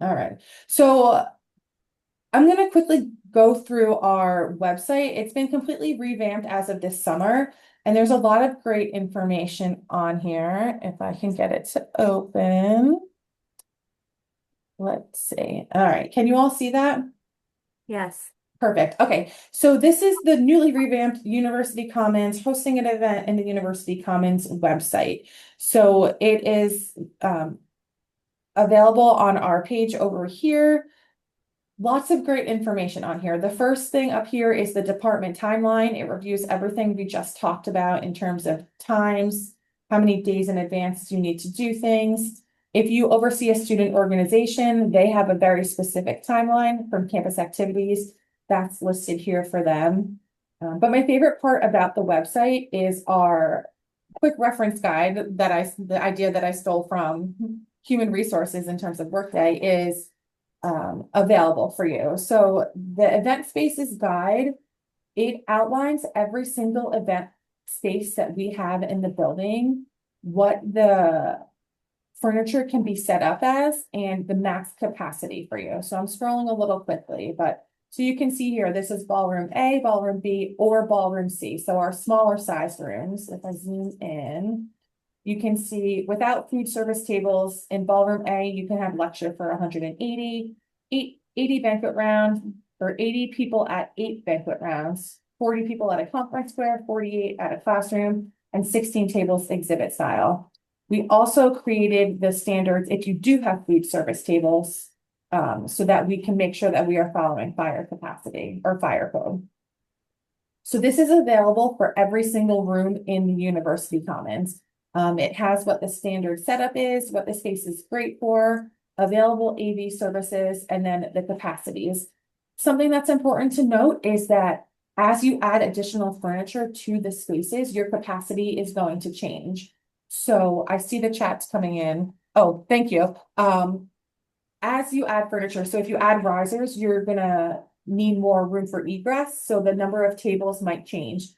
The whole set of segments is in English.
All right. So I'm going to quickly go through our website. It's been completely revamped as of this summer, and there's a lot of great information on here. If I can get it to open. Let's see. All right. Can you all see that? Yes. Perfect. Okay. So this is the newly revamped University Commons hosting an event in the University Commons website. So it is available on our page over here. Lots of great information on here. The first thing up here is the department timeline. It reviews everything we just talked about in terms of times, how many days in advance you need to do things. If you oversee a student organization, they have a very specific timeline from campus activities that's listed here for them. But my favorite part about the website is our quick reference guide the idea that I stole from human resources in terms of Workday is available for you. So the event spaces guide, it outlines every single event space that we have in the building, what the furniture can be set up as, and the max capacity for you. So I'm scrolling a little quickly, but so you can see here, this is ballroom A, ballroom B, or ballroom C. So our smaller size rooms, if I zoom in, you can see without food service tables in ballroom A, you can have lecture for 180, 80 banquet round, or 80 people at 8 banquet rounds, 40 people at a conference square, 48 at a classroom, and 16 tables exhibit style. We also created the standards if you do have food service tables, so that we can make sure that we are following fire capacity or fire code. So this is available for every single room in the University Commons. It has what the standard setup is, what the space is great for, available AV services, and then the capacities. Something that's important to note is that as you add additional furniture to the spaces, your capacity is going to change. So I see the chats coming in. Oh, thank you. As you add furniture, so if you add risers, you're gonna need more room for egress, so the number of tables might change.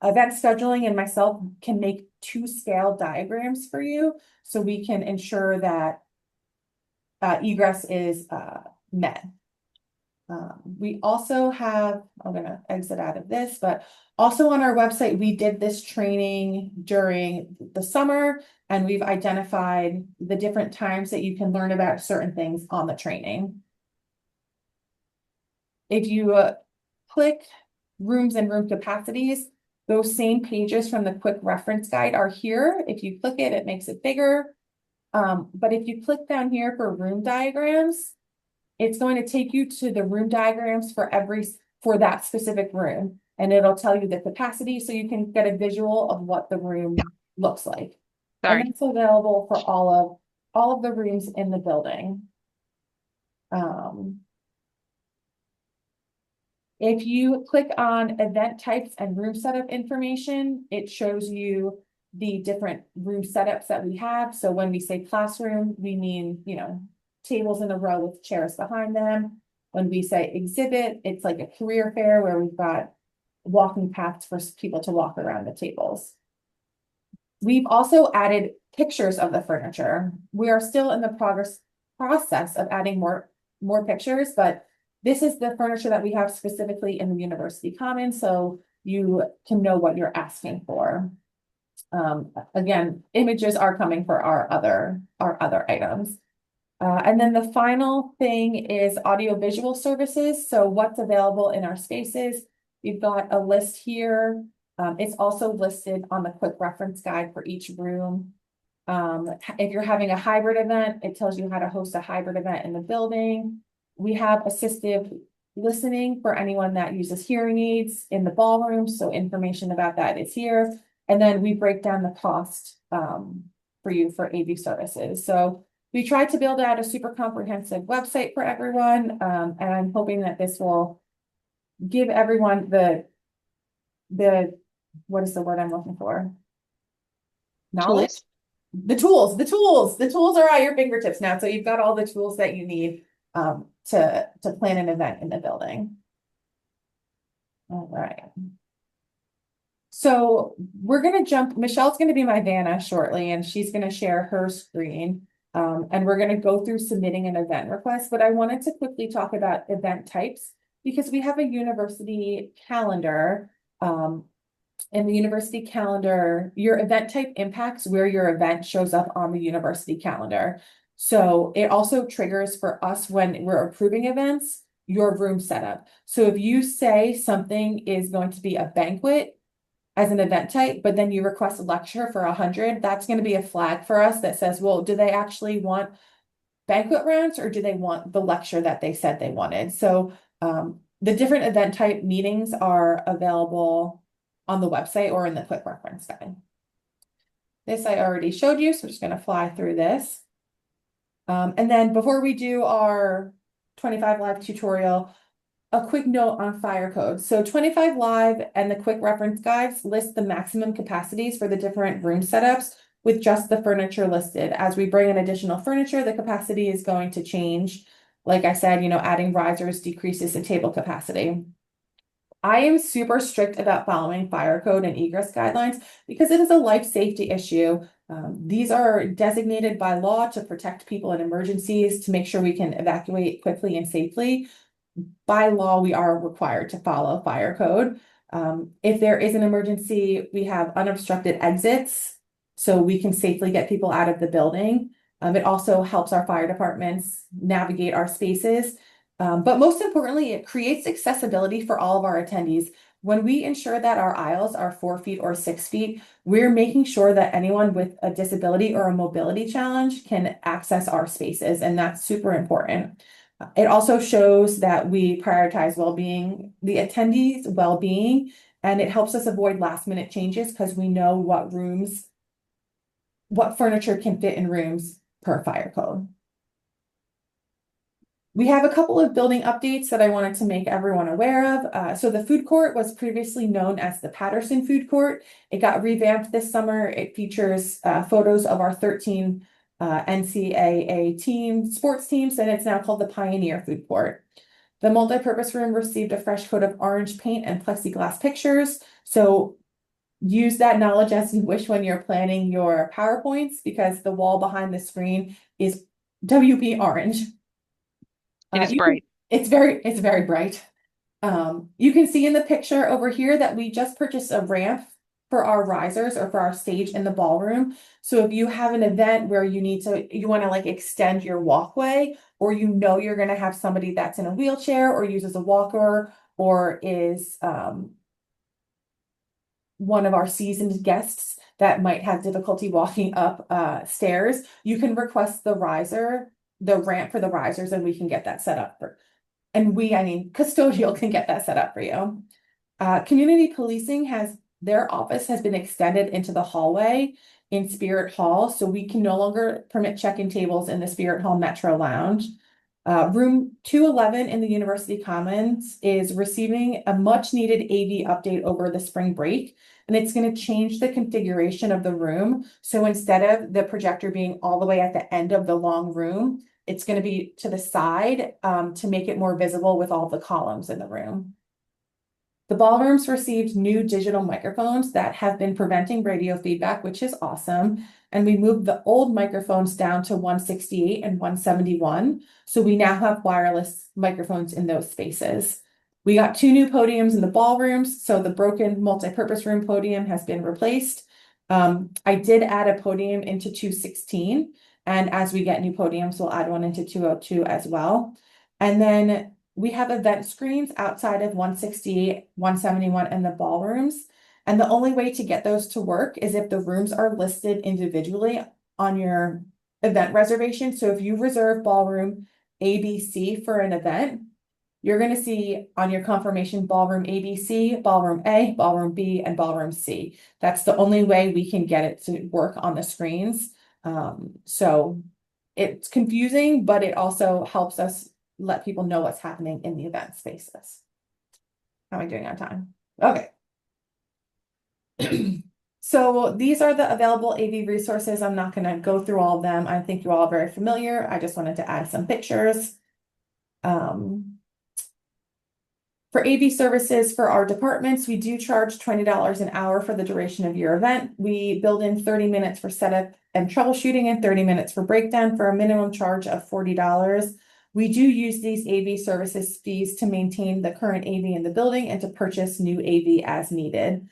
Event scheduling and myself can make two scale diagrams for you, so we can ensure that egress is met. We also have, I'm gonna exit out of this, but also on our website, we did this training during the summer and we've identified the different times that you can learn about certain things on the training. If you click rooms and room capacities, those same pages from the quick reference guide are here. If you click it, it makes it bigger. But if you click down here for room diagrams, it's going to take you to the room diagrams for that specific room. And it'll tell you the capacity so you can get a visual of what the room looks like. And Sorry. that's available for all of the rooms in the building. Um, If you click on event types and room setup information, it shows you the different room setups that we have. So when we say classroom, we mean, tables in a row with chairs behind them. When we say exhibit, it's like a career fair where we've got walking paths for people to walk around the tables. We've also added pictures of the furniture. We are still in the process of adding more pictures, but this is the furniture that we have specifically in the University Commons, so you can know what you're asking for. Again, images are coming for our other items. And then the final thing is audiovisual services. So what's available in our spaces? We've got a list here. It's also listed on the quick reference guide for each room. If you're having a hybrid event, it tells you how to host a hybrid event in the building. We have assistive listening for anyone that uses hearing aids in the ballroom. So information about that is here. And then we break down the cost for you for AV services. So we tried to build out a super comprehensive website for everyone. And I'm hoping that this will give everyone the what is the word I'm looking for? Knowledge? Tools. The tools are at your fingertips now. So you've got all the tools that you need to plan an event in the building. All right. So we're gonna jump, Michelle's gonna be my Vanna shortly, and she's gonna share her screen. And we're going to go through submitting an event request, but I wanted to quickly talk about event types because we have a university calendar. In the university calendar, your event type impacts where your event shows up on the university calendar. So it also triggers for us when we're approving events, your room setup. So if you say something is going to be a banquet as an event type, but then you request a lecture for 100, that's going to be a flag for us that says, well, do they actually want banquet rounds or do they want the lecture that they said they wanted? So the different event type meetings are available on the website or in the quick reference guide. This I already showed you, so I'm just going to fly through this. And then before we do our 25 live tutorial, a quick note on fire code. So 25 live and the quick reference guides list the maximum capacities for the different room setups with just the furniture listed. As we bring in additional furniture, the capacity is going to change. Like I said, adding risers decreases the table capacity. I am super strict about following fire code and egress guidelines because it is a life safety issue. These are designated by law to protect people in emergencies, to make sure we can evacuate quickly and safely. By law, we are required to follow fire code. If there is an emergency, we have unobstructed exits so we can safely get people out of the building. It also helps our fire departments navigate our spaces. But most importantly, it creates accessibility for all of our attendees. When we ensure that our aisles are 4 feet or 6 feet, we're making sure that anyone with a disability or a mobility challenge can access our spaces, and that's super important. It also shows that we prioritize well-being, the attendees' well-being, and it helps us avoid last-minute changes because we know what furniture can fit in rooms per fire code. We have a couple of building updates that I wanted to make everyone aware of. So the food court was previously known as the Patterson Food Court. It got revamped this summer. It features photos of our 13 NCAA sports teams, and it's now called the Pioneer Food Court. The multipurpose room received a fresh coat of orange paint and plexiglass pictures. So use that knowledge as you wish when you're planning your PowerPoints, because the wall behind the screen is WB orange. It is bright. It's very bright. You can see in the picture over here that we just purchased a ramp for our risers or for our stage in the ballroom. So if you have an event where you want to like extend your walkway, or you're going to have somebody that's in a wheelchair or uses a walker or is one of our seasoned guests that might have difficulty walking up stairs, you can request the ramp for the risers, and we can get that set up custodial can get that set up for you. Community policing their office has been extended into the hallway in Spirit Hall, so we can no longer permit check-in tables in the Spirit Hall Metro Lounge. Room 211 in the University Commons is receiving a much needed AV update over the spring break, and it's going to change the configuration of the room. So instead of the projector being all the way at the end of the long room, it's going to be to the side to make it more visible with all the columns in the room. The ballrooms received new digital microphones that have been preventing radio feedback, which is awesome. And we moved the old microphones down to 168 and 171. So we now have wireless microphones in those spaces. We got 2 new podiums in the ballrooms. So the broken multipurpose room podium has been replaced. I did add a podium into 216. And as we get new podiums, we'll add one into 202 as well. And then we have event screens outside of 168, 171, and the ballrooms. And the only way to get those to work is if the rooms are listed individually on your event reservation. So if you reserve ballroom ABC for an event, you're going to see on your confirmation ballroom ABC, ballroom A, ballroom B, and ballroom C. That's the only way we can get it to work on the screens. So it's confusing, but it also helps us let people know what's happening in the event spaces. How am I doing on time? Okay. So these are the available AV resources. I'm not going to go through all of them. I think you're all very familiar. I just wanted to add some pictures. For AV services for our departments, we do charge $20 an hour for the duration of your event. We build in 30 minutes for setup and troubleshooting and 30 minutes for breakdown for a minimum charge of $40. We do use these AV services fees to maintain the current AV in the building and to purchase new AV as needed.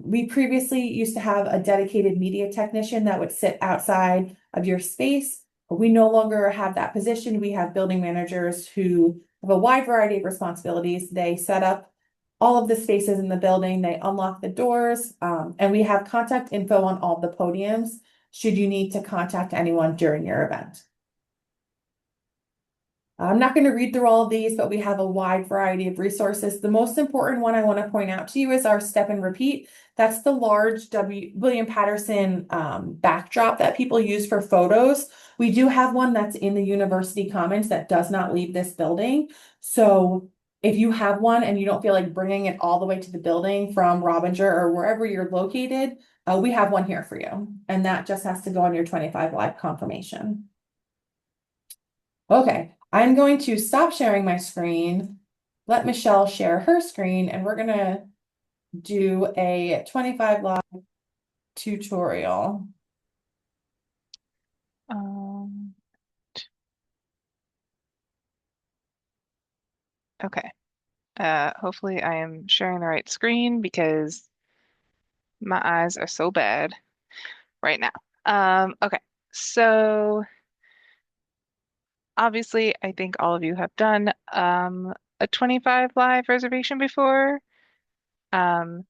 We previously used to have a dedicated media technician that would sit outside of your space. But we no longer have that position. We have building managers who have a wide variety of responsibilities. They set up all of the spaces in the building, they unlock the doors, and we have contact info on all the podiums should you need to contact anyone during your event. I'm not going to read through all of these, but we have a wide variety of resources. The most important one I want to point out to you is our step and repeat. That's the large William Patterson backdrop that people use for photos. We do have one that's in the University Commons that does not leave this building. So if you have one and you don't feel like bringing it all the way to the building from Robbinger or wherever you're located, we have one here for you. And that just has to go on your 25 Live confirmation. Okay, I'm going to stop sharing my screen, let Michelle share her screen, and we're gonna do a 25 Live tutorial. Um, okay. Hopefully I am sharing the right screen because my eyes are so bad right now. Okay. So obviously I think all of you have done a 25 live reservation before.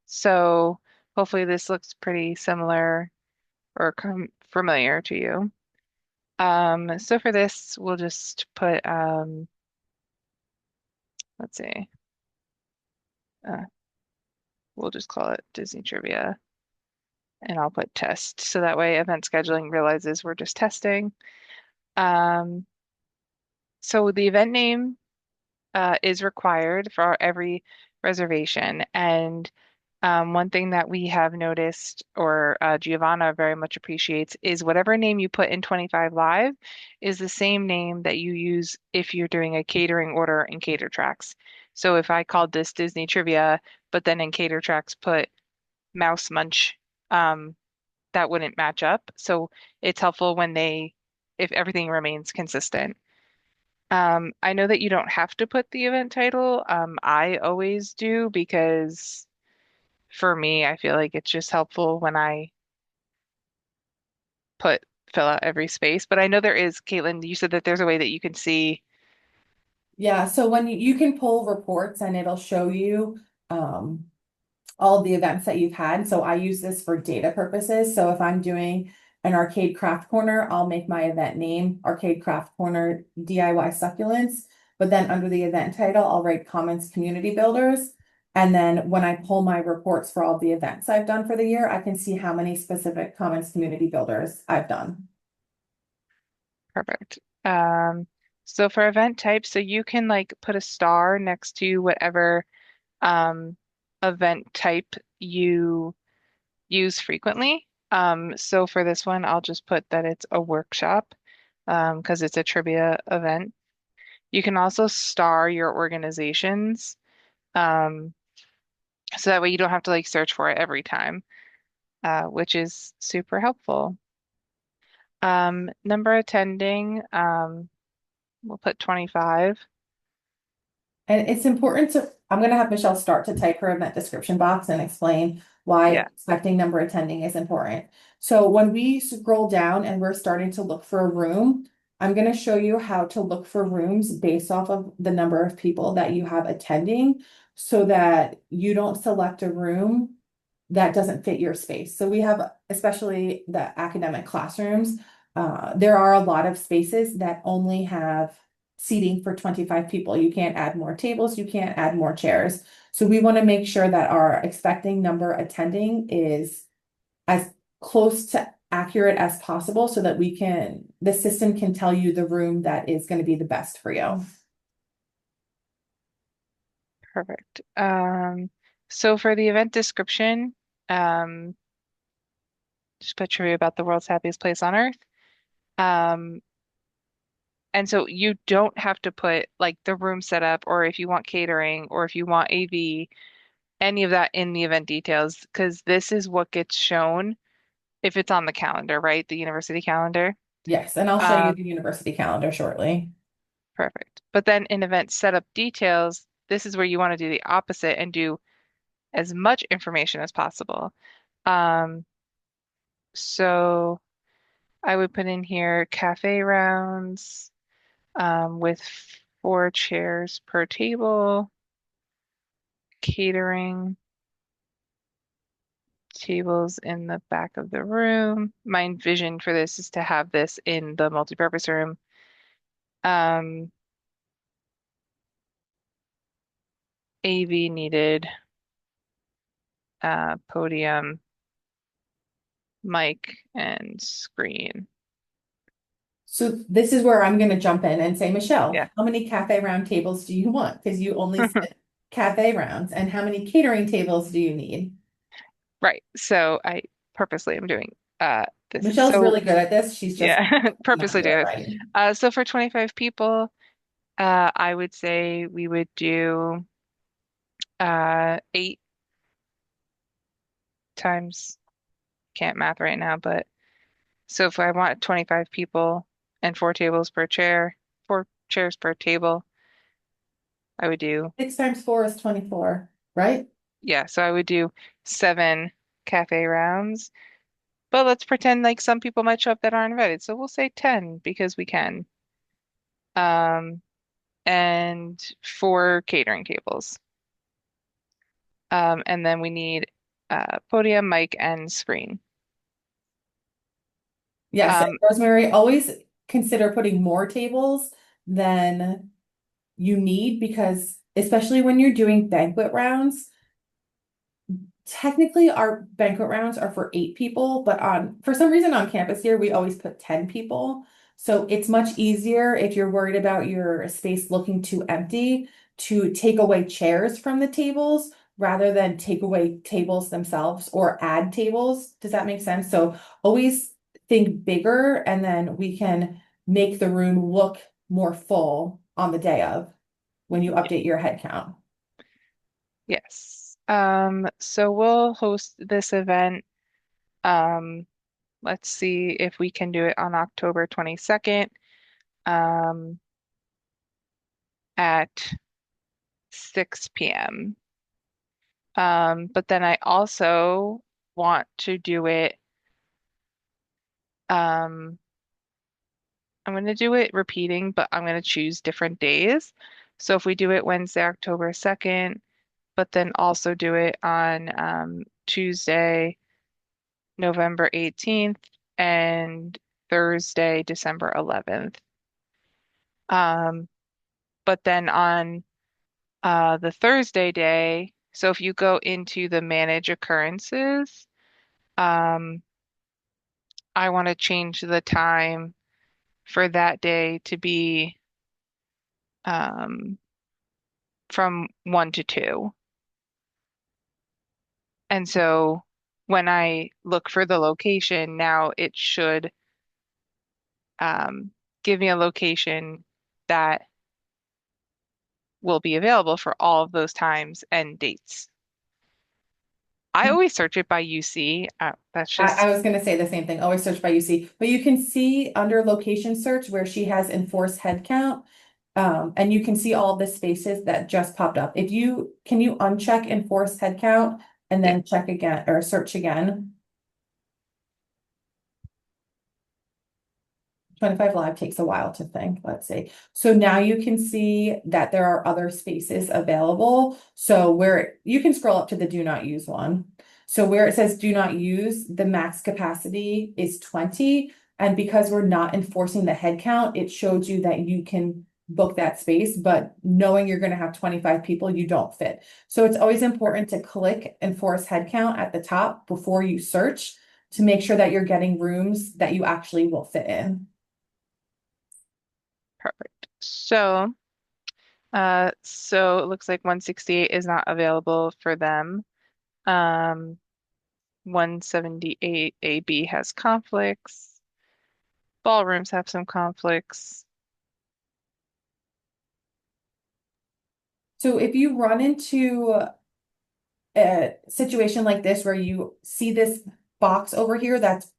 So hopefully this looks pretty similar or familiar to you. So for this, we'll just put, let's see, uh, we'll just call it Disney Trivia, and I'll put test. So that way event scheduling realizes we're just testing. Um, so the event name is required for every reservation. And one thing that we have noticed, or Giovanna very much appreciates, is whatever name you put in 25 Live is the same name that you use if you're doing a catering order in Cater Tracks. So if I called this Disney Trivia, but then in Cater Tracks put Mouse Munch, um, that wouldn't match up. So it's helpful when if everything remains consistent. I know that you don't have to put the event title. I always do because for me, I feel like it's just helpful when I put fill out every space. But I know there is, Caitlin, you said that there's a way that you can see. Yeah, so when you can pull reports and it'll show you all the events that you've had. So I use this for data purposes. So if I'm doing an arcade craft corner, I'll make my event name Arcade Craft Corner DIY Succulents. But then under the event title, I'll write Commons Community Builders. And then when I pull my reports for all the events I've done for the year, I can see how many specific Commons Community Builders I've done. Perfect. So for event type, so you can like put a star next to whatever um, event type you use frequently. So for this one, I'll just put that it's a workshop because it's a trivia event. You can also star your organizations. Um, so that way you don't have to like search for it every time, which is super helpful. Number attending, we'll put 25. And it's important to, I'm gonna have Michelle start to type her event description box and explain why Yeah, expecting number attending is important. So when we scroll down and we're starting to look for a room, I'm gonna show you how to look for rooms based off of the number of people that you have attending so that you don't select a room that doesn't fit your space. So we have, especially the academic classrooms, there are a lot of spaces that only have seating for 25 people. You can't add more tables, you can't add more chairs. So we want to make sure that our expecting number attending is as close to accurate as possible so that the system can tell you the room that is going to be the best for you. perfect. So for the event description, um, just put trivia about the world's happiest place on earth. Um, and so you don't have to put like the room setup or if you want catering or if you want AV, any of that in the event details, because this is what gets shown if it's on the calendar, right? The university calendar. Yes, and I'll show you Um, the university calendar shortly. Perfect. But then in event setup details, this is where you want to do the opposite and do as much information as possible. Um, so I would put in here cafe rounds with 4 chairs per table, catering tables in the back of the room. My vision for this is to have this in the multipurpose room. Um, AV needed, podium, mic, and screen. So this is where I'm gonna jump in and say, Michelle, Yeah, how many cafe round tables do you want? Because you only said cafe rounds, and how many catering tables do you need? right. So I purposely am doing this. Michelle's So really good at this. She's just yeah, not purposely do do it it. right. So for 25 people, I would say we would do 8 times, can't math right now, but so if I want 25 people and 4 tables per chair, 4 chairs per table, I would do, 6 times 4 is 24, right? yeah, so I would do 7 cafe rounds. But let's pretend like some people might show up that aren't invited. So we'll say 10 because we can. Um, and 4 catering tables. And then we need podium, mic, and screen. Yes, Um, Rosemary, always consider putting more tables than you need because especially when you're doing banquet rounds, technically our banquet rounds are for 8 people, but for some reason on campus here, we always put 10 people. So it's much easier if you're worried about your space looking too empty to take away chairs from the tables rather than take away tables themselves or add tables. Does that make sense? So always think bigger and then we can make the room look more full on the day of when you update your head count. yes. So we'll host this event. Um, let's see if we can do it on October 22nd, um, at 6 p.m. But then I also want to do it, um, I'm going to do it repeating, but I'm going to choose different days. So if we do it Wednesday, October 2nd, but then also do it on Tuesday, November 18th, and Thursday, December 11th. Um, but then on the Thursday day, so if you go into the manage occurrences, um, I want to change the time for that day to be um, from 1 to 2. And so when I look for the location, now it should um, give me a location that will be available for all of those times and dates. I always search it by UC. That's I just, was gonna say the same thing, always search by UC, but you can see under location search where she has enforced head count. And you can see all the spaces that just popped up. Can you uncheck enforced head count and yeah, then check again or search again? 25 Live takes a while to think, let's see. So now you can see that there are other spaces available. So where you can scroll up to the do not use one. So where it says do not use, the max capacity is 20. And because we're not enforcing the head count, it shows you that you can book that space, but knowing you're going to have 25 people, you don't fit. So it's always important to click enforce head count at the top before you search to make sure that you're getting rooms that you actually will fit in. perfect. So it looks like 168 is not available for them. Um, 178 AB has conflicts. Ballrooms have some conflicts. So if you run into a situation like this where you see this box over here that's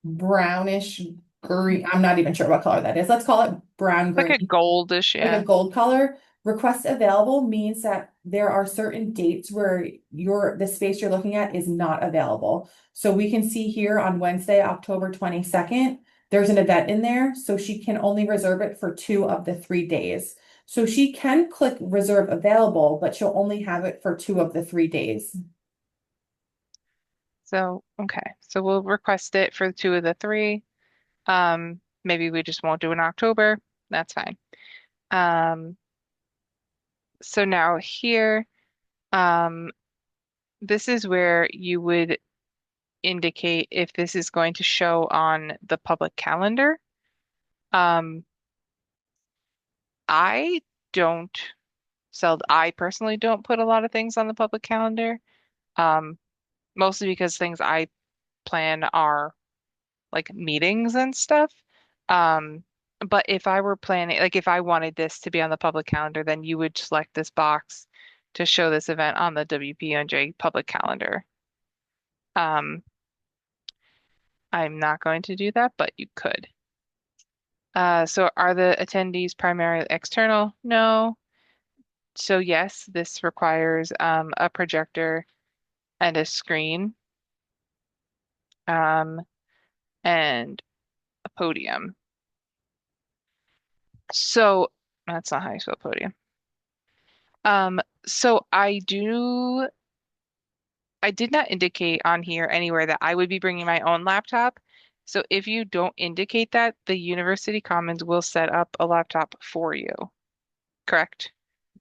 brownish green. I'm not even sure what color that is. Let's call it brown Like a green, goldish, like a yeah. gold color. Request available means that there are certain dates where the space you're looking at is not available. So we can see here on Wednesday, October 22nd, there's an event in there, so she can only reserve it for 2 of the 3 days. So she can click reserve available, but she'll only have it for 2 of the 3 days. So, okay. So we'll request it for 2 of the 3. Maybe we just won't do in October. That's fine. Um, so now here, um, this is where you would indicate if this is going to show on the public calendar. Um, I don't I personally don't put a lot of things on the public calendar. Um, Mostly because things I plan are like meetings and stuff. Um, but if I were planning, like if I wanted this to be on the public calendar, then you would select this box to show this event on the WPNJ public calendar. Um, I'm not going to do that, but you could. So are the attendees primarily external? No. So yes, this requires a projector and a screen um, and a podium. So that's not how you spell podium. So I did not indicate on here anywhere that I would be bringing my own laptop. So if you don't indicate that, the University Commons will set up a laptop for you, correct?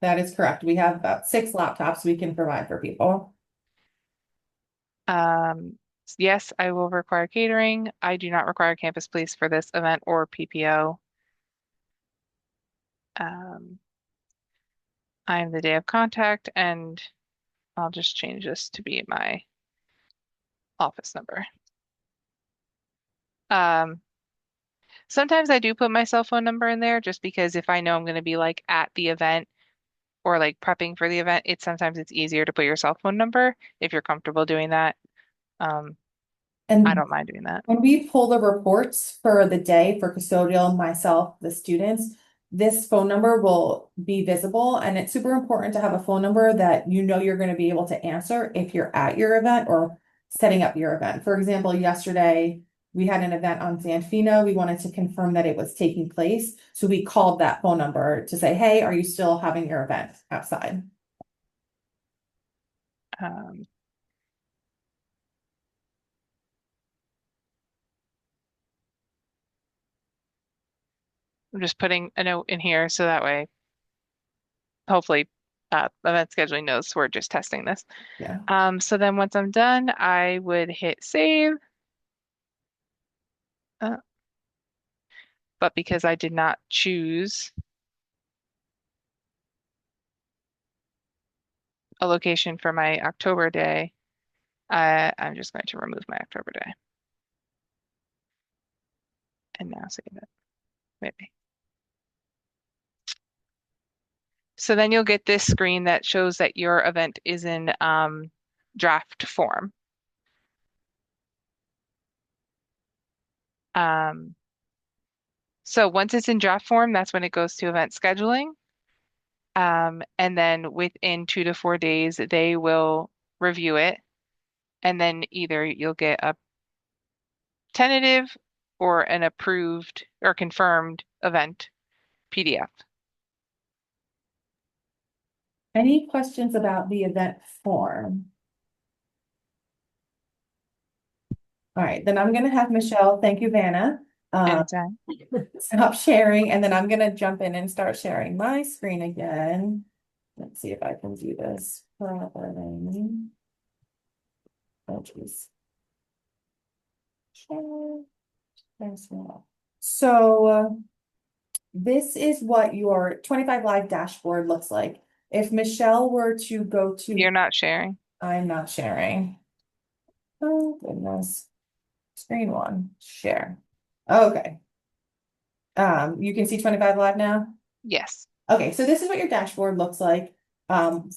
That is correct. We have about 6 laptops we can provide for people. Um, yes, I will require catering. I do not require campus police for this event or PPO. Um, I am the day of contact, and I'll just change this to be my office number. Um, Sometimes I do put my cell phone number in there just because if I know I'm going to be like at the event or like prepping for the event, it's easier to put your cell phone number if you're comfortable doing that. Um, I And don't mind doing that. when we pull the reports for the day for custodial, myself, the students, this phone number will be visible. And it's super important to have a phone number that you know you're going to be able to answer if you're at your event or setting up your event. For example, yesterday we had an event on Zanfino. We wanted to confirm that it was taking place. So we called that phone number to say, hey, are you still having your event outside? Um, I'm just putting a note in here so that way, hopefully, event scheduling knows we're just testing this. Yeah. So then once I'm done, I would hit save. Uh, but because I did not choose a location for my October day, I'm just going to remove my October day and now save it. Maybe. So then you'll get this screen that shows that your event is in draft form. Um, so once it's in draft form, that's when it goes to event scheduling. And then within 2 to 4 days, they will review it. And then either you'll get a tentative or an approved or confirmed event PDF. Any questions about the event form? All right, then I'm gonna have Michelle, thank you, Vanna. Anytime. Stop sharing, and then I'm gonna jump in and start sharing my screen again. Let's see if I can do this properly. Oh, geez. Share. There's one. So this is what your 25 Live dashboard looks like. If Michelle were to go You're to, not sharing. I'm not sharing. Oh, goodness. Screen one, share. Okay. You can see 25 Live now? Yes. Okay, so this is what your dashboard looks like from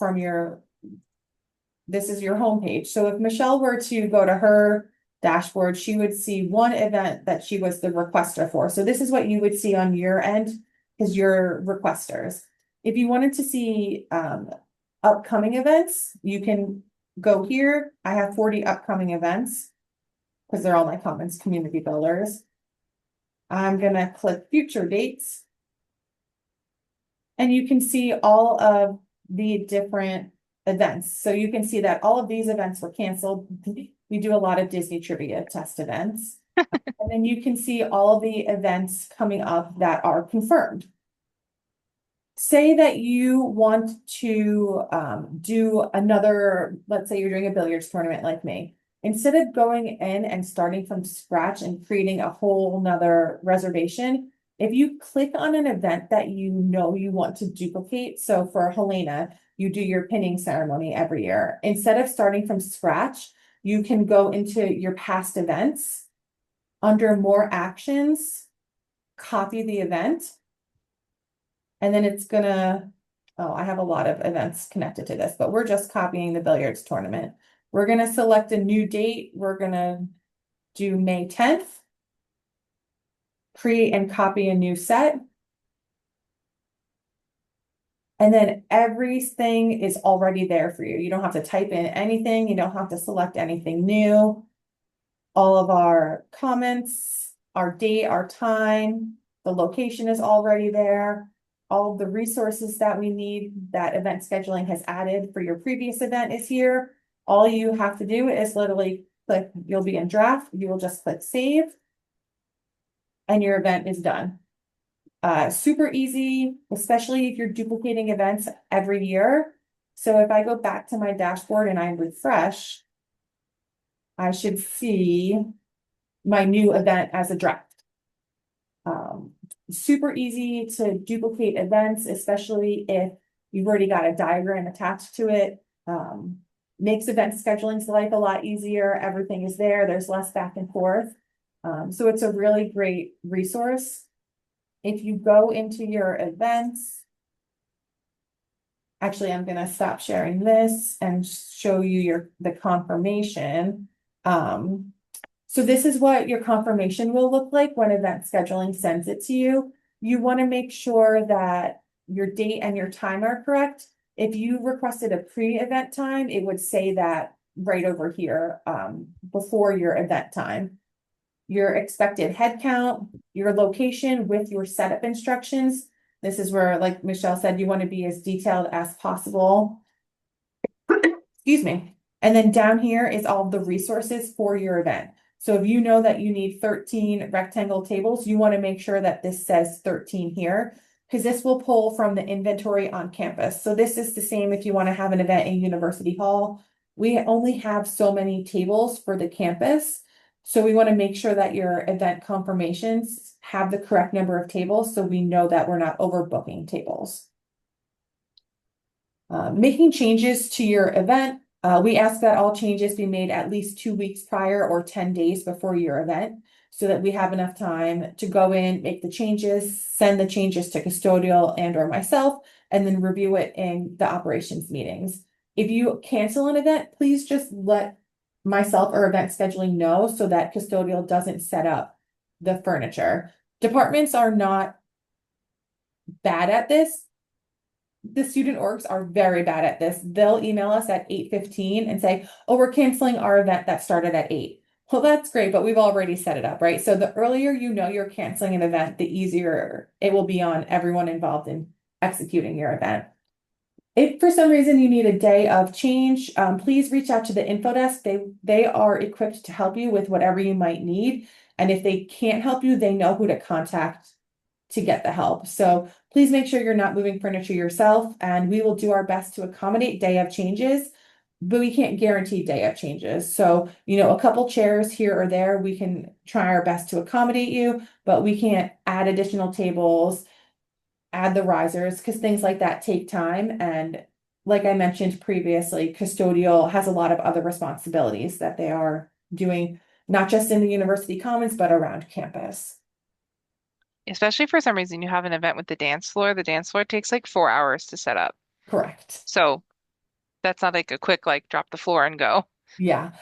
this is your homepage. So if Michelle were to go to her dashboard, she would see one event that she was the requester for. So this is what you would see on your end, because you're requesters. If you wanted to see upcoming events, you can go here. I have 40 upcoming events because they're all my Commons community builders. I'm gonna click future dates. And you can see all of the different events. So you can see that all of these events were canceled. We do a lot of Disney trivia test events. And then you can see all of the events coming up that are confirmed. Say that you want to do another, let's say you're doing a billiards tournament like me. Instead of going in and starting from scratch and creating a whole nother reservation, if you click on an event that you know you want to duplicate, so for Helena, you do your pinning ceremony every year. Instead of starting from scratch, you can go into your past events, under more actions, copy the event. And then it's gonna, oh, I have a lot of events connected to this, but we're just copying the billiards tournament. We're gonna select a new date. We're gonna do May 10th. Create and copy a new set. And then everything is already there for you. You don't have to type in anything. You don't have to select anything new. All of our comments, our date, our time, the location is already there. All of the resources that we need that event scheduling has added for your previous event is here. All you have to do is literally click, you'll be in draft, you will just click save. And your event is done. Super easy, especially if you're duplicating events every year. So if I go back to my dashboard and I refresh, I should see my new event as a draft. Super easy to duplicate events, especially if you've already got a diagram attached to it. Makes event scheduling's life a lot easier. Everything is there. There's less back and forth. So it's a really great resource. If you go into your events, actually, I'm gonna stop sharing this and show you the confirmation. So this is what your confirmation will look like when event scheduling sends it to you. You want to make sure that your date and your time are correct. If you requested a pre-event time, it would say that right over here, before your event time. Your expected head count, your location with your setup instructions. This is where, like Michelle said, you want to be as detailed as possible. Excuse me. And then down here is all the resources for your event. So if you know that you need 13 rectangle tables, you want to make sure that this says 13 here, because this will pull from the inventory on campus. So this is the same if you want to have an event in University Hall. We only have so many tables for the campus. So we want to make sure that your event confirmations have the correct number of tables so we know that we're not overbooking tables. Making changes to your event. We ask that all changes be made at least 2 weeks prior or 10 days before your event so that we have enough time to go in, make the changes, send the changes to custodial and or myself, and then review it in the operations meetings. If you cancel an event, please just let myself or event scheduling know so that custodial doesn't set up the furniture. Departments are not bad at this. The student orgs are very bad at this. They'll email us at 8:15 and say, oh, we're canceling our event that started at 8. Well, that's great, but we've already set it up, right? So the earlier you know you're canceling an event, the easier it will be on everyone involved in executing your event. If for some reason you need a day of change, please reach out to the info desk. They are equipped to help you with whatever you might need. And if they can't help you, they know who to contact to get the help. So please make sure you're not moving furniture yourself, and we will do our best to accommodate day of changes, but we can't guarantee day of changes. So, a couple chairs here or there, we can try our best to accommodate you, but we can't add additional tables, add the risers, because things like that take time. And like I mentioned previously, custodial has a lot of other responsibilities that they are doing, not just in the University Commons, but around campus. Especially for some reason you have an event with the dance floor. The dance floor takes like 4 hours to set up. Correct. So that's not like a quick like drop the floor and go. Yeah.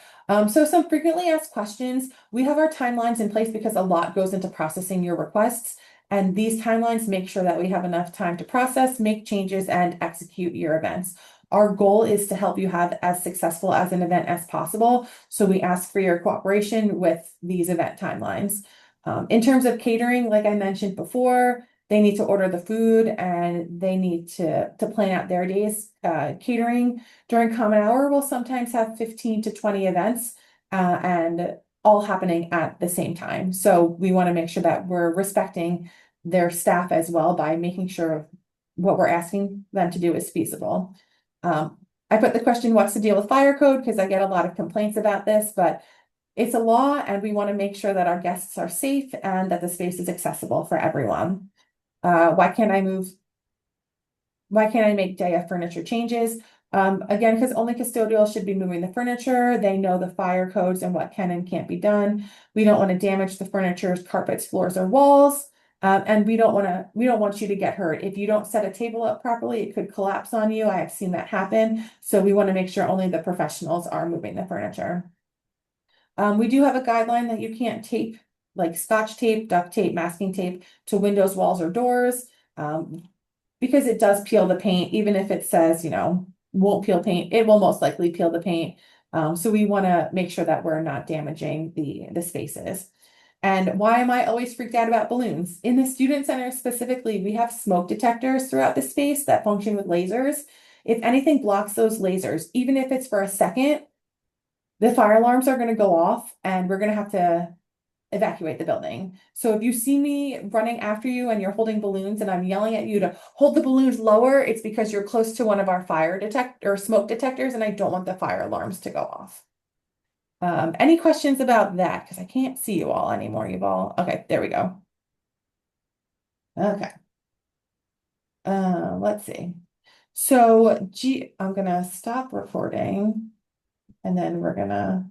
So some frequently asked questions. We have our timelines in place because a lot goes into processing your requests. And these timelines make sure that we have enough time to process, make changes, and execute your events. Our goal is to help you have as successful as an event as possible. So we ask for your cooperation with these event timelines. In terms of catering, like I mentioned before, they need to order the food and they need to plan out their days. Catering during common hour, we'll sometimes have 15 to 20 events and all happening at the same time. So we want to make sure that we're respecting their staff as well by making sure what we're asking them to do is feasible. I put the question, what's the deal with fire code? Because I get a lot of complaints about this, but it's a law and we want to make sure that our guests are safe and that the space is accessible for everyone. Why can't I move? Why can't I make day of furniture changes? Again, because only custodial should be moving the furniture. They know the fire codes and what can and can't be done. We don't want to damage the furniture's carpets, floors, or walls. And we don't want you to get hurt. If you don't set a table up properly, it could collapse on you. I have seen that happen. So we want to make sure only the professionals are moving the furniture. We do have a guideline that you can't tape like scotch tape, duct tape, masking tape to windows, walls, or doors. Because it does peel the paint, even if it says, won't peel paint, it will most likely peel the paint. So we want to make sure that we're not damaging the spaces. And why am I always freaked out about balloons? In the student center specifically, we have smoke detectors throughout the space that function with lasers. If anything blocks those lasers, even if it's for a second, the fire alarms are going to go off and we're going to have to evacuate the building. So if you see me running after you and you're holding balloons and I'm yelling at you to hold the balloons lower, it's because you're close to one of our fire detect or smoke detectors and I don't want the fire alarms to go off. Any questions about that? Because I can't see you all anymore, you all. Okay, there we go. Okay. Let's see. So I'm gonna stop recording and then we're gonna